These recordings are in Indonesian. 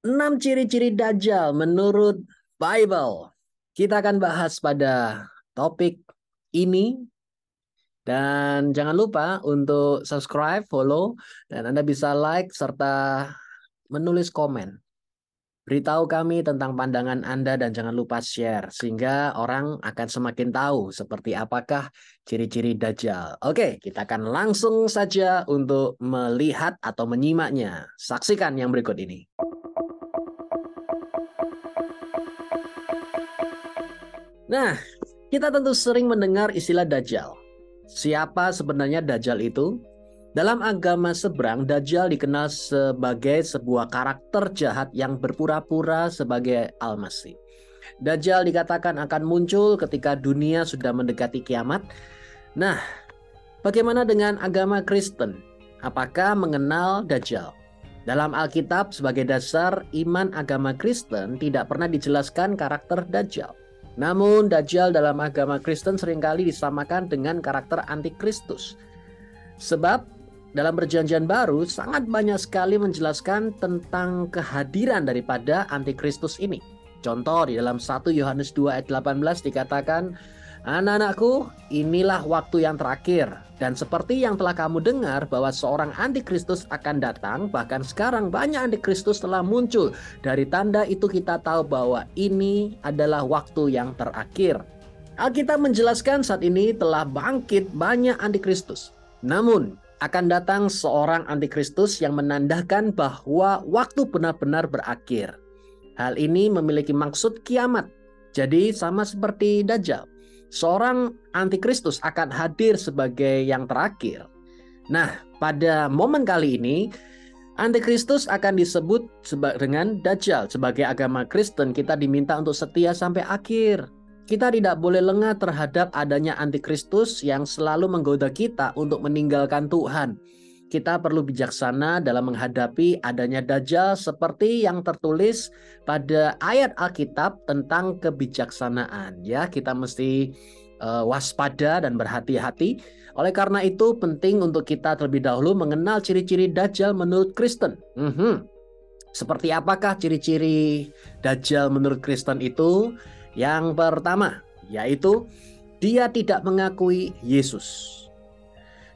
6 ciri-ciri Dajjal menurut Bible. Kita akan bahas pada topik ini dan jangan lupa untuk subscribe, follow, dan Anda bisa like serta menulis komen. Beritahu kami tentang pandangan Anda dan jangan lupa share sehingga orang akan semakin tahu seperti apakah ciri-ciri Dajjal. Oke, kita akan langsung saja untuk melihat atau menyimaknya. Saksikan yang berikut ini. Nah, kita tentu sering mendengar istilah Dajjal. Siapa sebenarnya Dajjal itu? Dalam agama seberang, Dajjal dikenal sebagai sebuah karakter jahat yang berpura-pura sebagai Al-Masih. Dajjal dikatakan akan muncul ketika dunia sudah mendekati kiamat. Nah, bagaimana dengan agama Kristen? Apakah mengenal Dajjal? Dalam Alkitab sebagai dasar iman agama Kristen tidak pernah dijelaskan karakter Dajjal. Namun Dajjal dalam agama Kristen seringkali disamakan dengan karakter antikristus. Sebab dalam perjanjian baru sangat banyak sekali menjelaskan tentang kehadiran daripada antikristus ini. Contoh di dalam 1 Yohanes 2 ayat 18 dikatakan, "Anak-anakku, inilah waktu yang terakhir. Dan seperti yang telah kamu dengar bahwa seorang antikristus akan datang, bahkan sekarang banyak antikristus telah muncul. Dari tanda itu kita tahu bahwa ini adalah waktu yang terakhir." Alkitab menjelaskan saat ini telah bangkit banyak antikristus. Namun, akan datang seorang antikristus yang menandakan bahwa waktu benar-benar berakhir. Hal ini memiliki maksud kiamat. Jadi sama seperti Dajjal. Seorang antikristus akan hadir sebagai yang terakhir. Nah, pada momen kali ini, antikristus akan disebut dengan Dajjal. Sebagai agama Kristen, kita diminta untuk setia sampai akhir. Kita tidak boleh lengah terhadap adanya antikristus yang selalu menggoda kita untuk meninggalkan Tuhan. Kita perlu bijaksana dalam menghadapi adanya Dajjal seperti yang tertulis pada ayat Alkitab tentang kebijaksanaan. Ya, kita mesti waspada dan berhati-hati. Oleh karena itu penting untuk kita terlebih dahulu mengenal ciri-ciri Dajjal menurut Kristen. Seperti apakah ciri-ciri Dajjal menurut Kristen itu? Yang pertama, yaitu dia tidak mengakui Yesus.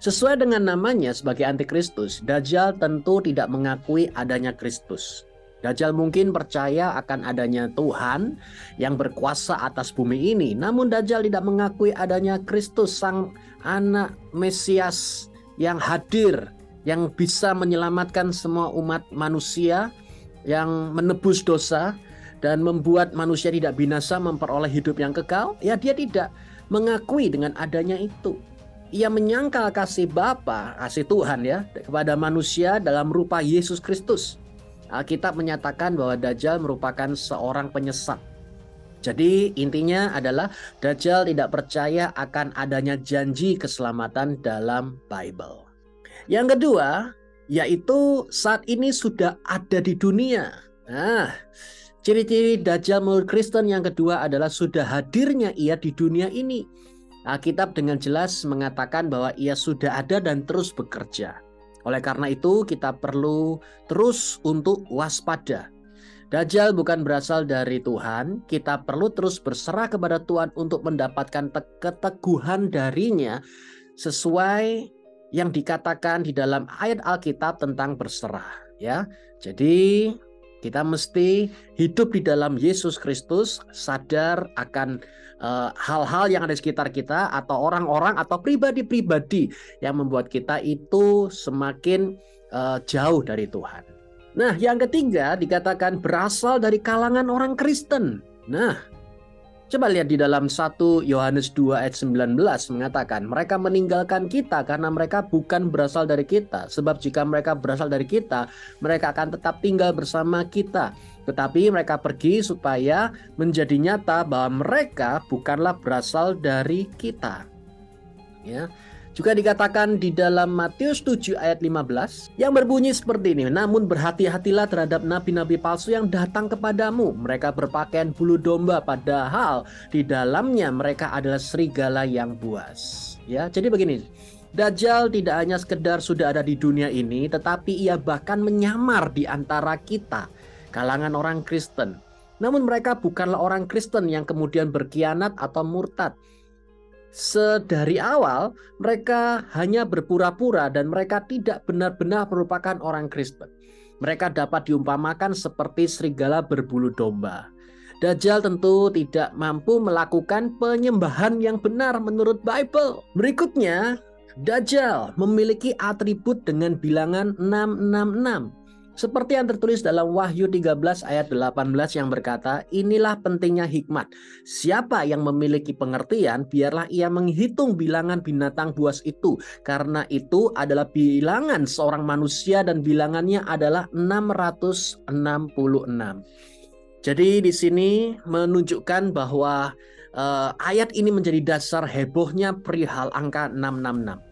Sesuai dengan namanya sebagai antikristus, Dajjal tentu tidak mengakui adanya Kristus. Dajjal mungkin percaya akan adanya Tuhan yang berkuasa atas bumi ini. Namun Dajjal tidak mengakui adanya Kristus, sang anak Mesias yang hadir, yang bisa menyelamatkan semua umat manusia, yang menebus dosa, dan membuat manusia tidak binasa memperoleh hidup yang kekal. Ya, dia tidak mengakui dengan adanya itu. Ia menyangkal kasih Bapa, kasih Tuhan ya, kepada manusia dalam rupa Yesus Kristus. Alkitab menyatakan bahwa Dajjal merupakan seorang penyesat. Jadi intinya adalah Dajjal tidak percaya akan adanya janji keselamatan dalam Bible. Yang kedua, yaitu saat ini sudah ada di dunia. Nah, ciri-ciri Dajjal menurut Kristen yang kedua adalah sudah hadirnya ia di dunia ini. Alkitab dengan jelas mengatakan bahwa ia sudah ada dan terus bekerja. Oleh karena itu kita perlu terus untuk waspada. Dajjal bukan berasal dari Tuhan. Kita perlu terus berserah kepada Tuhan untuk mendapatkan keteguhan darinya sesuai yang dikatakan di dalam ayat Alkitab tentang berserah. Ya, jadi kita mesti hidup di dalam Yesus Kristus, sadar akan hal-hal yang ada di sekitar kita atau orang-orang atau pribadi-pribadi yang membuat kita itu semakin jauh dari Tuhan. Nah, yang ketiga dikatakan berasal dari kalangan orang Kristen. Nah, coba lihat di dalam 1 Yohanes 2 ayat 19 mengatakan mereka meninggalkan kita karena mereka bukan berasal dari kita. Sebab jika mereka berasal dari kita, mereka akan tetap tinggal bersama kita. Tetapi mereka pergi supaya menjadi nyata bahwa mereka bukanlah berasal dari kita. Ya. Juga dikatakan di dalam Matius 7 ayat 15 yang berbunyi seperti ini. Namun berhati-hatilah terhadap nabi-nabi palsu yang datang kepadamu. Mereka berpakaian bulu domba padahal di dalamnya mereka adalah serigala yang buas. Ya, jadi begini. Dajjal tidak hanya sekedar sudah ada di dunia ini, tetapi ia bahkan menyamar di antara kita. kalangan orang Kristen. Namun mereka bukanlah orang Kristen yang kemudian berkhianat atau murtad. Sedari awal mereka hanya berpura-pura dan mereka tidak benar-benar merupakan orang Kristen. Mereka dapat diumpamakan seperti serigala berbulu domba. Dajjal tentu tidak mampu melakukan penyembahan yang benar menurut Bible. Berikutnya, Dajjal memiliki atribut dengan bilangan 666. Seperti yang tertulis dalam Wahyu 13 ayat 18 yang berkata, inilah pentingnya hikmat. Siapa yang memiliki pengertian, biarlah ia menghitung bilangan binatang buas itu. Karena itu adalah bilangan seorang manusia dan bilangannya adalah 666. Jadi di sini menunjukkan bahwa ayat ini menjadi dasar hebohnya perihal angka 666.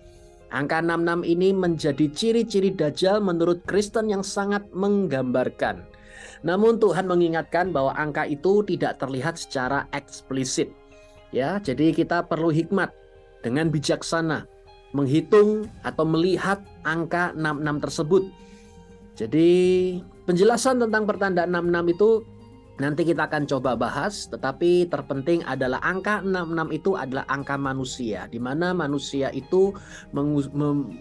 Angka 66 ini menjadi ciri-ciri Dajjal menurut Kristen yang sangat menggambarkan. Namun Tuhan mengingatkan bahwa angka itu tidak terlihat secara eksplisit. Ya, jadi kita perlu hikmat dengan bijaksana menghitung atau melihat angka 66 tersebut. Jadi penjelasan tentang pertanda 66 itu nanti kita akan coba bahas, tetapi terpenting adalah angka 66 itu adalah angka manusia, di mana manusia itu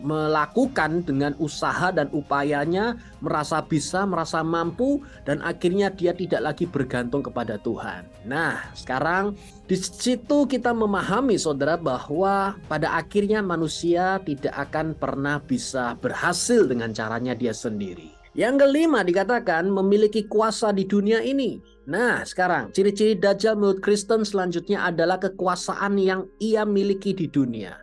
melakukan dengan usaha dan upayanya, merasa bisa, merasa mampu, dan akhirnya dia tidak lagi bergantung kepada Tuhan. Nah, sekarang di situ kita memahami, saudara, bahwa pada akhirnya manusia tidak akan pernah bisa berhasil dengan caranya dia sendiri. Yang kelima dikatakan memiliki kuasa di dunia ini. Nah, sekarang ciri-ciri Dajjal menurut Kristen selanjutnya adalah kekuasaan yang ia miliki di dunia.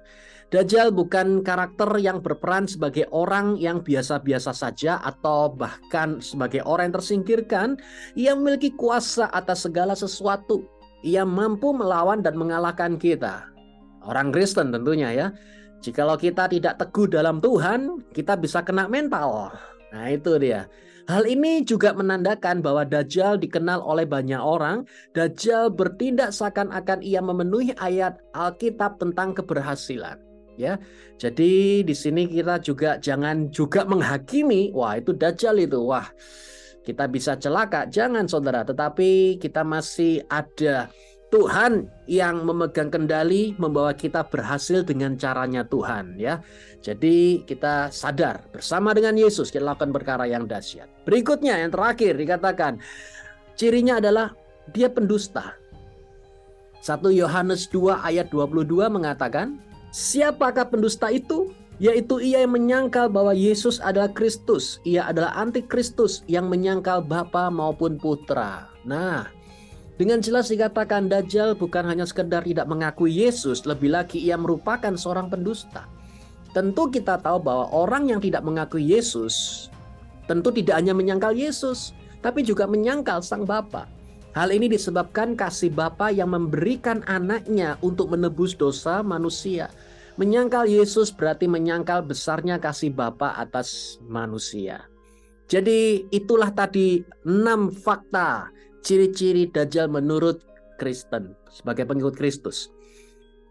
Dajjal bukan karakter yang berperan sebagai orang yang biasa-biasa saja atau bahkan sebagai orang yang tersingkirkan. Ia memiliki kuasa atas segala sesuatu. Ia mampu melawan dan mengalahkan kita. Orang Kristen tentunya ya. Jikalau kita tidak teguh dalam Tuhan, kita bisa kena mental. Nah itu dia. Hal ini juga menandakan bahwa Dajjal dikenal oleh banyak orang. Dajjal bertindak seakan-akan ia memenuhi ayat Alkitab tentang keberhasilan. Ya, jadi di sini kita juga jangan juga menghakimi, wah itu Dajjal itu, wah kita bisa celaka. Jangan saudara, tetapi kita masih ada Tuhan yang memegang kendali, membawa kita berhasil dengan caranya Tuhan ya. Jadi kita sadar bersama dengan Yesus kita lakukan perkara yang dahsyat. Berikutnya yang terakhir dikatakan cirinya adalah dia pendusta. 1 Yohanes 2 ayat 22 mengatakan, siapakah pendusta itu? Yaitu ia yang menyangkal bahwa Yesus adalah Kristus. Ia adalah antikristus yang menyangkal Bapa maupun Putra. Nah, dengan jelas dikatakan Dajjal bukan hanya sekedar tidak mengakui Yesus, lebih lagi ia merupakan seorang pendusta. Tentu kita tahu bahwa orang yang tidak mengakui Yesus tentu tidak hanya menyangkal Yesus, tapi juga menyangkal Sang Bapa. Hal ini disebabkan kasih Bapa yang memberikan anaknya untuk menebus dosa manusia. Menyangkal Yesus berarti menyangkal besarnya kasih Bapa atas manusia. Jadi itulah tadi 6 fakta ciri-ciri Dajjal menurut Kristen sebagai pengikut Kristus.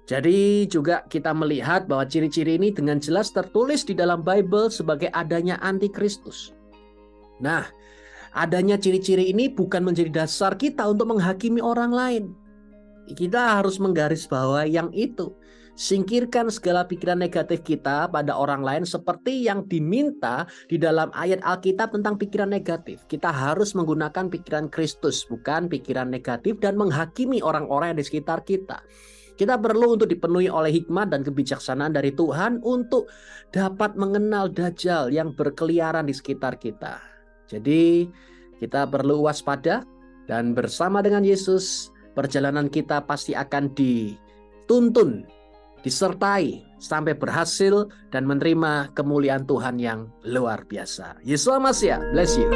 Jadi juga kita melihat bahwa ciri-ciri ini dengan jelas tertulis di dalam Bible sebagai adanya antikristus. Nah, adanya ciri-ciri ini bukan menjadi dasar kita untuk menghakimi orang lain. Kita harus menggarisbawahi yang itu. Singkirkan segala pikiran negatif kita pada orang lain seperti yang diminta di dalam ayat Alkitab tentang pikiran negatif. Kita harus menggunakan pikiran Kristus, bukan pikiran negatif dan menghakimi orang-orang yang di sekitar kita. Kita perlu untuk dipenuhi oleh hikmat dan kebijaksanaan dari Tuhan untuk dapat mengenal Dajjal yang berkeliaran di sekitar kita. Jadi kita perlu waspada dan bersama dengan Yesus perjalanan kita pasti akan dituntun, disertai sampai berhasil dan menerima kemuliaan Tuhan yang luar biasa. Yesus Masiah, bless you.